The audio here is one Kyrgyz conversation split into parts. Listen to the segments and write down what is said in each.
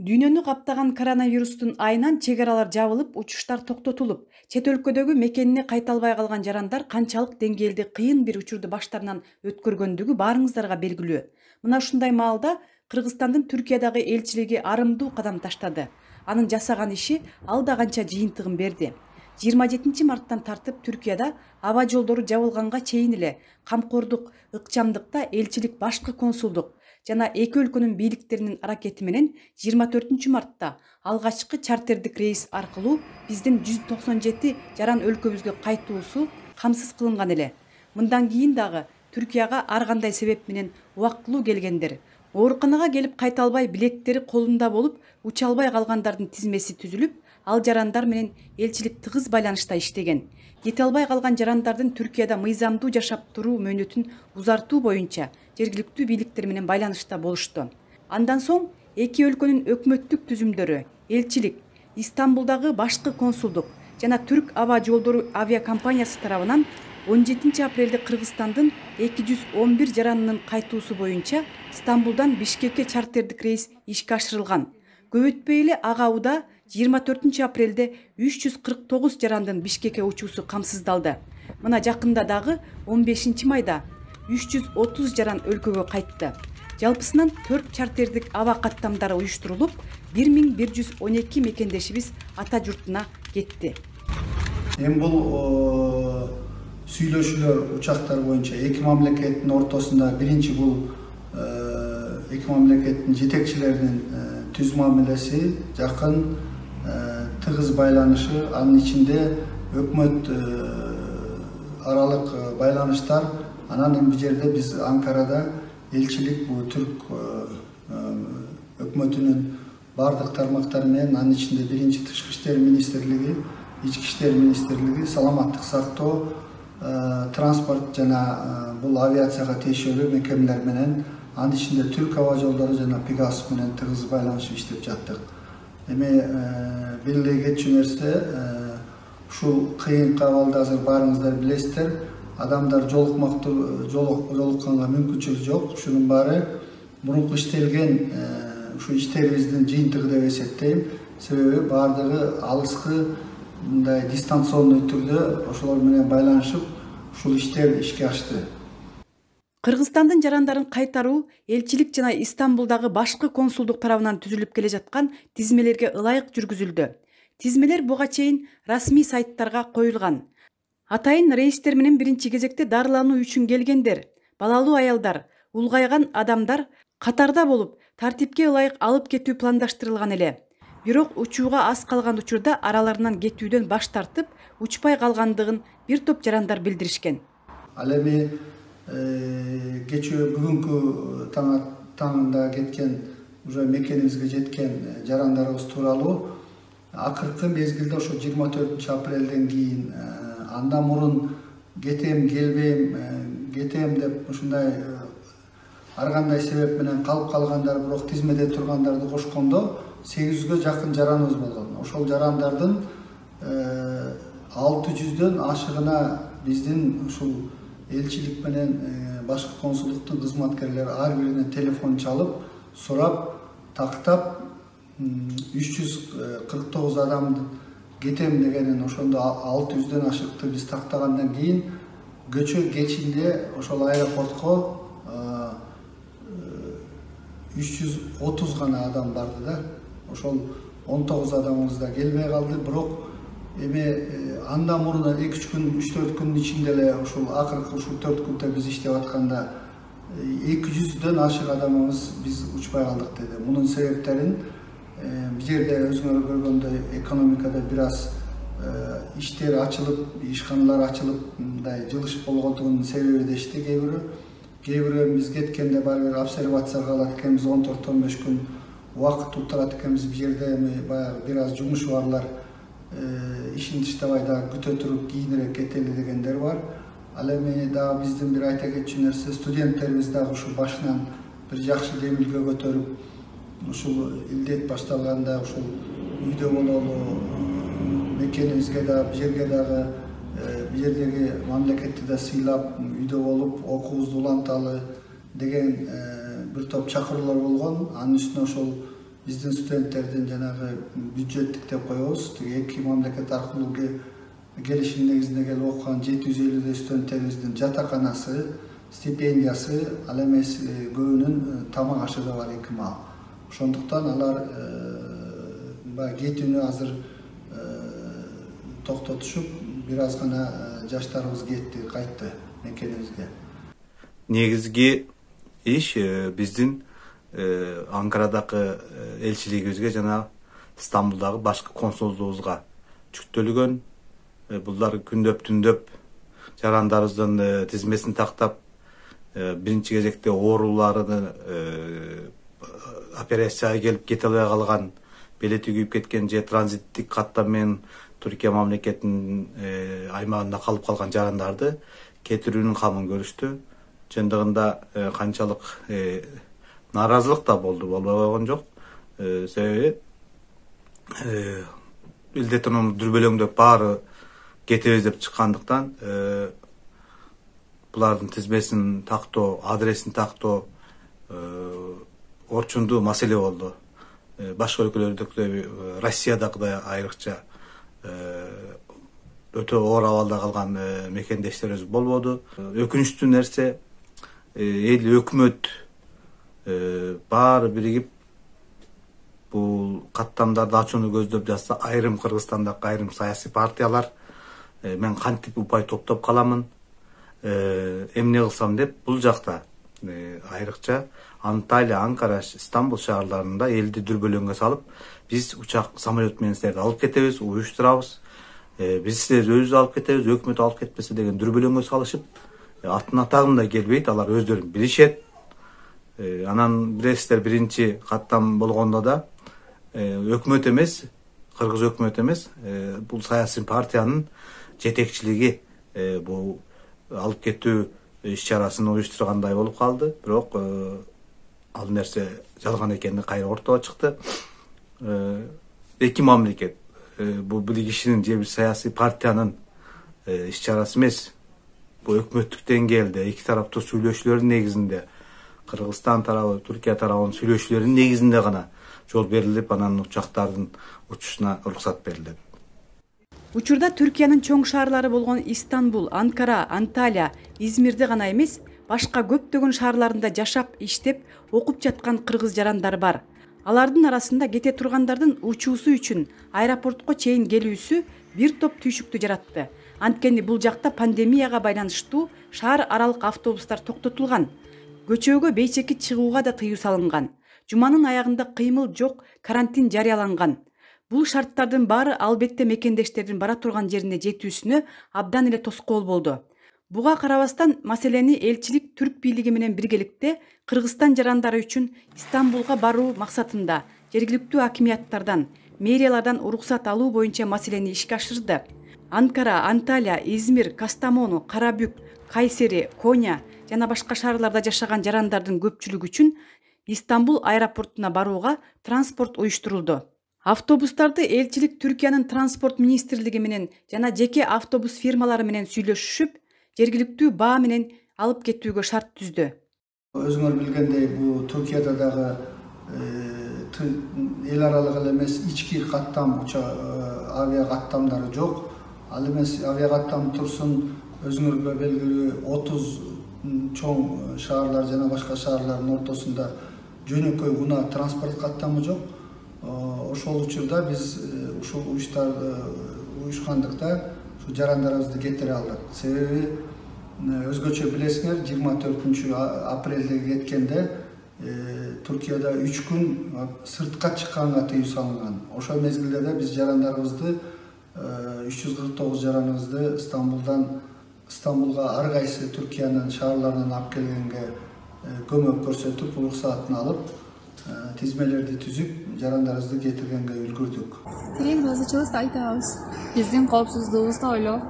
Дүйнөнү каптаган коронавирустун айынан чек аралар жабылып, учуштар токтотулуп, чет өлкөдөгү мекенине кайта албай калган жарандар канчалык деңгээлде кыйын бир учурду баштарынан өткөргөндүгү баарыңыздарга белгилүү. Мына ушундай маалда Кыргызстандын Түркиядагы элчилиги арымдуу кадам таштады. Анын жасаган иши алда канча жыйынтыгын берди. 27 марттан тартып Түркияда аба жолдору жабылганга чейин эле камкордук, ыкчамдыкта элчилик, башкы консулдук жана эки өлкөнүн бийликтеринин аракети менен 24 мартта алгачкы чартердик рейс аркылуу биздин 197 жаран өлкөбүзгө кайтуусу камсыз кылынган эле. Мындан кийин дагы Түркияга ар кандай себеп менен убактылуу келгендер, ооруканага келип кайта албай билеттери колунда болуп уча албай калгандардын тизмеси түзүлүп, ал жарандар менен элчилик тыгыз байланышта иштеген. Кете албай калган жарандардын Түркияда мыйзамдуу жашап туруу мөөнөтүн узартуу боюнча жергиликтүү бийликтер менен байланышта болушту. Андан соң эки өлкөнүн өкмөттүк түзүмдөрү, элчилик, Истамбулдагы башкы консулдук жана Түрк аба жолдору авиакомпаниясы тарабынан 17 апрелде Кыргызстандын 211 жаранынын кайтуусу боюнча Стамбулдан Бишкекке чартердик рейс ишке ашырылган. Көп өтпөй эле ага уда 24 апрелде 349 жарандын Бишкекке учуусу камсыздалды. Мына жакында дагы 15 майда 330 жаран өлкөгө кайтты. Жалпысынан 4 чартердик аба каттамдары уюштурулуп, 1112 мекендешибиз ата журтуна кетти. Эми бул сүйлөшүүлөр учактар боюнча эки мамлекеттин ортосунда биринчи бул эки мамлекеттин жетекчилеринин түз мамилеси, жакын тыгыз байланышы, анын ичинде өкмөт аралык байланыштар. Анан эми бул жерде биз Анкарада элчилик бул түрк өкмөтүнүн бардык тармактары менен, анын ичинде биринчи тышкы иштер министрлиги, ички иштер министрлиги, саламаттык сактоо, транспорт жана бул авиацияга тиешелүү мекемелер менен, анын ичинде Түрк аба жолдору жана Пегас менен тыгыз байланышып иштеп жаттык. Эми белгилей кетчү нерсе, ушул кыйын абалда азыр баарыңыздар билесиздер, адамдар жолукканга мүмкүнчүлүк жок. Ушунун баары мурунку иштелген ушу иштерибиздин жыйынтыгы деп эсептейм. Себеби баардыгы алыскы мындай дистанционный түрдө ошолор менен байланышып, ушул иштер ишке ашты. Кыргызстандын жарандарын кайтаруу элчилик жана Истамбулдагы башкы консулдук тарабынан түзүлүп келе жаткан тизмелерге ылайык жүргүзүлдү. Тизмелер буга чейин расмий сайттарга коюлган. Атайын рейстер менен биринчи кезекте дарылануу үчүн келгендер, балалуу аялдар, улгайган адамдар катарда болуп, тартипке ылайык алып кетүү пландаштырылган эле. Бирок учууга аз калган учурда араларынан кетүүдөн баш тартып, учпай калгандыгын бир топ жарандар билдиришкен. Ал эми кечээ бүгүнкү таңында кеткен, уже мекенибизге жеткен жарандарыбыз тууралуу акыркы мезгилде ошо 24 апрелден кийин андан мурун кетем, келбейм, кетем деп ушундай ар кандай себеп менен калып калгандар, бирок тизмеде тургандарды кошкондо 800ге жакын жараныбыз болгон. Ошол жарандардын 600дөн ашыгына биздин ушул элчилик менен башкы консулдуктун кызматкерлери ар биринен телефон чалып, сурап, тактап 349 адамды кетем дегенин ошондо 600дөн ашыкты биз тактагандан кийин көчө кечинде ошол аэропортко 330 гана адам барды да. Ошол 19 адамыбыз да келбей калды, бирок эми андан мурун 2-3 күн, 3-4 күндүн ичинде эле ошол акыркы ушул 4 күндө биз иштеп атканда 200дөн ашык адамыбыз биз учпай калдык деди. Мунун себептерин бул жерде өзүңөр көргөндөй экономикада бир аз иштер ачылып, ишканалар ачылып, мындай жылыш болгондугунун себеби дешти кейбирөө биз кеткенде барбир обсервацияга калат экенбиз, 14-15 күн убакыт утурат экенбиз. Бул жерде эми баягы бир аз жумуш барлар ишин таштабай дагы күтө туруп кийинирээк кетели дегендер бар. Ал эми дагы биздин бир айта кетчү нерсе, студенттерибиз дагы ушул башынан бир жакшы демилге көтөрүп, ушул илдет башталганда ушул үйдө бололу, мекенибизге дагы, бул жерге дагы, бул жердеги мамлекетти да сыйлап, үйдө болуп, окуубузду уланталы деген бир топ чакыруулар болгон. Анын үстүнө ошол биздин студенттердин жанагы бюджеттик деп коебуз, эки мамлекет аркылуу келишим негизинде келип окуган 750 студенттерибиздин жатаканасы, стипендиясы, ал эмес көбүнүн тамак ашы да бар 2 маал. Ошондуктан алар баягы кетүүнү азыр токтотушуп, бир аз гана жаштарыбыз кетти, кайтты мекенибизге. Негизги иш биздин Анкарадагы элчилигибизге жана Стамбулдагы башкы консулдугубузга жүктөлгөн. Булар күндөп түндөп жарандарыбыздын тизмесин тактап, биринчи кезекте ооруларын операцияга келип кете албай калган, белети күйүп кеткен же транзиттик каттам менен Түркия мамлекетинин аймагында калып калган жарандарды кетирүүнүн камын көрүштү. Чындыгында канчалык нааразылык да болбой койгон жок. Себеби илдетин дүрбөлөңдөп баары кетебиз деп чыккандыктан булардын тизмесин тактоо, адресин тактоо орчундуу маселе болду. Башка өлкөлөрдөгүдөй Россиядагыдай айрыкча өтө оор абалда калган мекендештерибиз болбоду. Өкүнүчтүү нерсе, эл өкмөт баары биригип бул каттамдарды ачууну көздөп жатса, айрым Кыргызстандагы айрым саясий партиялар мен кантип упай топтоп каламын, эмне кылсам деп бул жакта айрыкча Анталия, Анкара, Стамбул шаарларында элди дүрбөлөңгө салып, биз учак, самолет менен силерди алып кетебиз, уюштурабыз, биз силерди өзүбүз алып кетебиз, өкмөт алып кетпесе деген дүрбөлөңгө салышып, атын атагым да келбейт, алар өздөрүн билишет. Анан билесиздер, биринчи каттам болгондо да өкмөт эмес, кыргыз өкмөт эмес, бул саясий партиянын жетекчилиги бул алып кетүү иш-чарасын уюштургандай болуп калды. Бирок ал нерсе жалган экени кайра ортого чыкты. Эки мамлекет, бул бир кишинин же бир саясий партиянын иш-чарасы эмес. Бул өкмөттүк деңгээлде эки тараптуу сүйлөшүүлөрдүн негизинде, Кыргызстан тарабы, Түркия тарабынын сүйлөшүүлөрүнүн негизинде гана жол берилип, анан учактардын учушуна уруксат берилет. Учурда Түркиянын чоң шаарлары болгон Истанбул, Анкара, Анталия, Измирде гана эмес, башка көптөгөн шаарларында жашап, иштеп, окуп жаткан кыргыз жарандар бар. Алардын арасында кете тургандардын учуусу үчүн аэропортко чейин келүүсү бир топ түйшүктү жаратты. Анткени бул жакта пандемияга байланыштуу шаар аралык автобустар токтотулган. Көчөгө бейчеки чыгууга да тыюу салынган. Жуманын аягында кыймыл жок, карантин жарыяланган. Бул шарттардын баары албетте мекендештердин бара турган жерине жетүүсүнө абдан эле тоскоол болду. Буга карабастан маселени элчилик түрк бийлиги менен биргеликте Кыргызстан жарандары үчүн Истанбулга баруу максатында жергиликтүү акимияттардан, мэриялардан уруксат алуу боюнча маселени ишке ашырды. Анкара, Анталия, Измир, Кастамону, Карабүк, Кайсери, Коня жана башка шаарларда жашаган жарандардын көпчүлүгү үчүн Истанбул аэропортуна барууга транспорт уюштурулду. Автобустарды элчилик Түркиянын транспорт министрлиги менен жана жеке автобус фирмалары менен сүйлөшүшүп, жергиликтүү баа менен алып кетүүгө шарт түздү. Өзүңөр билгендей, бул Түркияда дагы эл аралык эле эмес, ички каттам авиа каттамдары жок. Ал эмес авиа каттам турсун, өзүңөргө белгилүү 30 чоң шаарлар жана башка шаарлардын ортосунда жөнөкөй гана транспорт каттамы жок. Ошол учурда биз ушул уюшкандыкта жарандарыбызды кетире алдык. Себеби өзгөчө билесиңер, 24 апрелде кеткенде Түркияда 3 күн сыртка чыкканга тыюу салынган. Ошол мезгилде да биз жарандарыбызды 349 жараныбызды Стамбулга ар кайсы Түркиянын шаарларынан алып келгенге көмөк көрсөтүп, уруксатын алып, тизмелерди түзүп, жарандарыбызды кетиргенге үлгүрдүк. Тилимизди айтабыз. Биздин коопсуздугубузду ойлоп,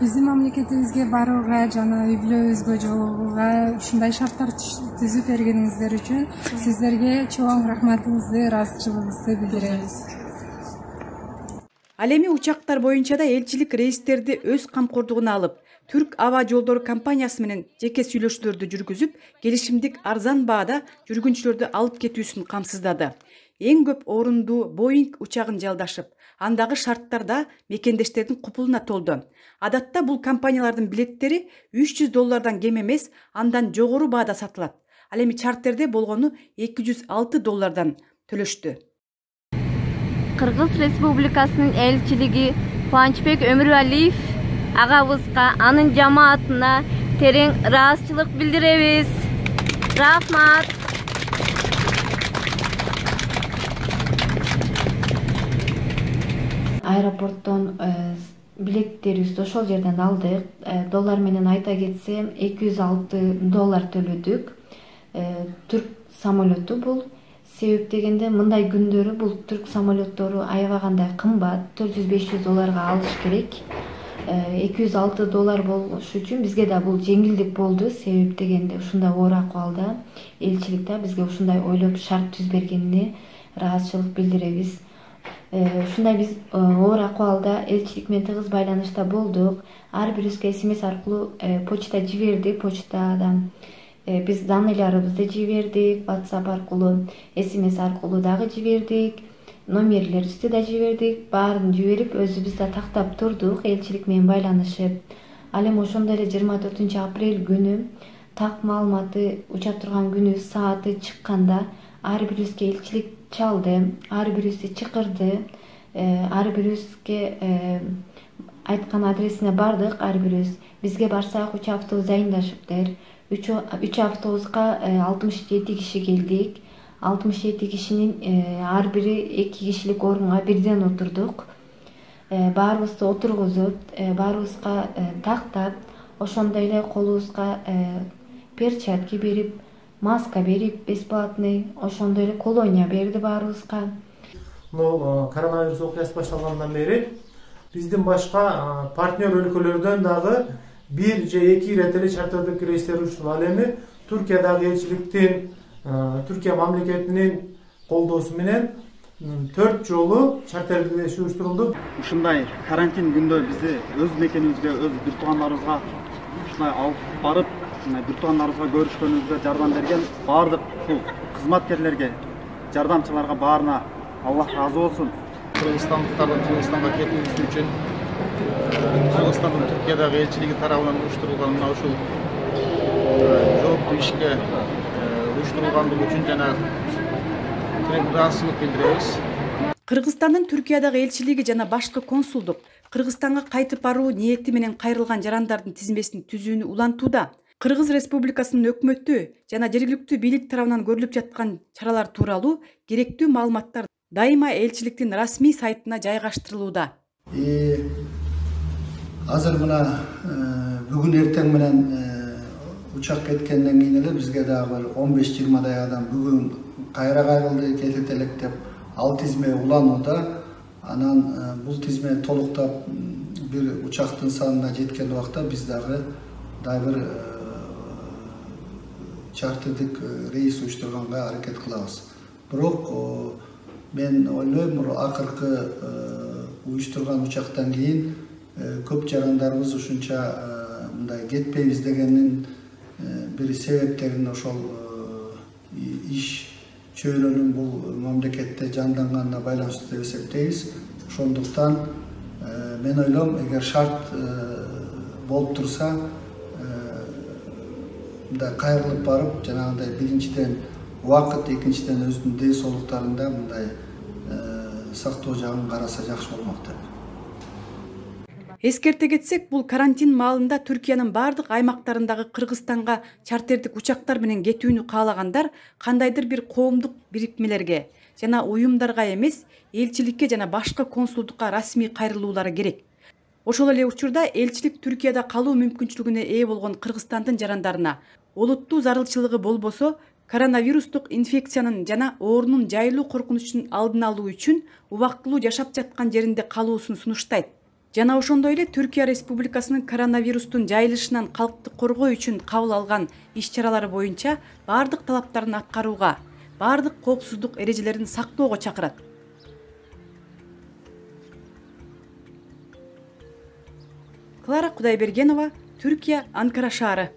Биздин мамлекетибизге барууга жана үй-бүлөбүзгө жолугууга ушундай шарттар түзүп бергениңиздер үчүн сиздерге чоң рахматыбызды, ыраазычылыгыбызды билдиребиз. Ал эми учактар боюнча да элчилик рейстерди өз камкордугуна алып, Түрк аба жолдору компаниясы менен жеке сүйлөшүүлөрдү жүргүзүп, келишимдик арзан баада жүргүнчүлөрдү алып кетүүсүн камсыздады. эң көп орундуу Boeing учагын жалдашып, андагы шарттар да мекендештердин купулуна толду. Адатта бул компаниялардын билеттери $300 кем эмес, андан жогору баада сатылат. Ал эми чартерде болгону $206 төлөштү. Кыргыз Республикасынын элчилиги Кубанычбек Өмүралиев агабызга анын жамаатына терең ыраазычылык билдиребиз. Рахмат. Аэропорттон билеттерибизди ошол жерден алдык. Доллар менен айта кетсем $206 төлөдүк. Түрк самолету бул. Себеп дегенде мындай күндөрү бул түрк самолеттору аябагандай кымбат, $400-500 алыш керек. $206 болушу үчүн бизге да бул жеңилдик болду. Себеп дегенде ушундай оор акыбалда элчилик да бизге ушундай ойлоп шарт түз бергенине ыраазычылык билдиребиз. Ушундай биз оор акыбалда элчилик менен тыгыз байланышта болдук. Ар бирибизге СМС аркылуу почта жибердик. Почтадан биз данныйларыбызды жибердик, WhatsApp аркылуу, СМС аркылуу дагы жибердик, номерлерибизди да жибердик. Баарын жиберип, өзүбүз да тактап турдук, элчилик менен байланышып. Ал эми ошондой эле 24 апрель күнү так маалыматы уча турган күнү сааты чыкканда ар бирибизге элчилик чалды, ар бирибизди чакырды, ар бирибизге айткан адресине бардык. Ар бирибиз бизге барсак 3 автобус дайындашыптыр. 3 автобуска 67 киши келдик. 67 кишинин ар бири 2 кишилик орунга бирден отурдук. Баарыбызды отургузуп, баарыбызга тактап, ошондой эле колубузга перчатки берип, маска берип, бесплатный, ошондой эле колония берди баарыбызга. Коронавирус окуясы башталгандан бери биздин башка партнер өлкөлөрдөн дагы 1 же 2 ирет эле чартердик рейстер уюштурулду. Ал эми Түркиядагы элчиликтин, Түркия мамлекетинин колдоосу менен 4 жолу чартердик рейс уюштурулду. Ушундай карантин күндө бизди өз мекенибизге, өз бир туугандарыбызга ушундай алып барып, бир туугандарыбызга көрүшкөнүбүзгө жардам берген баардык кызматкерлерге, жардамчыларга баарына Аллах разы болсун. Кыргызстандыктардын Кыргызстанга кетүүсү үчүн Кыргызстандын Түркиядагы элчилиги тарабынан уюштурулган мына ушул жооптуу ишке уюштурулгандыгы үчүн жана ыраазычылык билдиребиз. Кыргызстандын Түркиядагы элчилиги жана башкы консулдук Кыргызстанга кайтып баруу ниети менен кайрылган жарандардын тизмесин түзүүнү улантууда. Кыргыз Республикасынын өкмөтү жана жергиликтүү бийлик тарабынан көрүлүп жаткан чаралар тууралуу керектүү маалыматтар дайыма элчиликтин расмий сайтына жайгаштырылууда. Азыр мына бүгүн эртең менен учак кеткенден кийин эле бизге дагы бир 15-20 адам бүгүн кайра кайрылды, кетет элек деп ал тизме уланууда. Анан бул тизме толуктап бир учактын санына жеткен убакта биз дагы бир чартердик рейс уюштурганга аракет кылабыз. Бирок мен ойлойм, акыркы уюштурган учактан кийин көп жарандарыбыз ушунча мындай кетпейбиз дегенин бир себептерин ошол иш чөйрөнүн бул мамлекетте жанданганына байланыштуу деп эсептейбиз. Ошондуктан мен ойлойм, эгер шарт болуп турса мындай кайрылып барып, жанагындай биринчиден убакыт, экинчиден өзүнүн ден соолуктарында мындай сактоо жагын караса жакшы болмок деп. Эскерте кетсек, бул карантин маалында Түркиянын бардык аймактарындагы Кыргызстанга чартердик учактар менен кетүүнү каалагандар кандайдыр бир коомдук бирикмелерге жана уюмдарга эмес, элчиликке жана башкы консулдукка расмий кайрылуулары керек. Ошол эле учурда элчилик Түркияда калуу мүмкүнчүлүгүнө ээ болгон Кыргызстандын жарандарына олуттуу зарылчылыгы болбосо, коронавирустук инфекциянын жана оорунун жайылуу коркунучунун алдын алуу үчүн убактылуу жашап жаткан жеринде калуусун сунуштайт. Жана ошондой эле Түркия Республикасынын коронавирустун жайылышынан калкты коргоо үчүн кабыл алган иш-чаралары боюнча бардык талаптарын аткарууга, бардык коопсуздук эрежелерин сактоого чакырат. Клара Кудайбергенова, Түркия, Анкара шаары.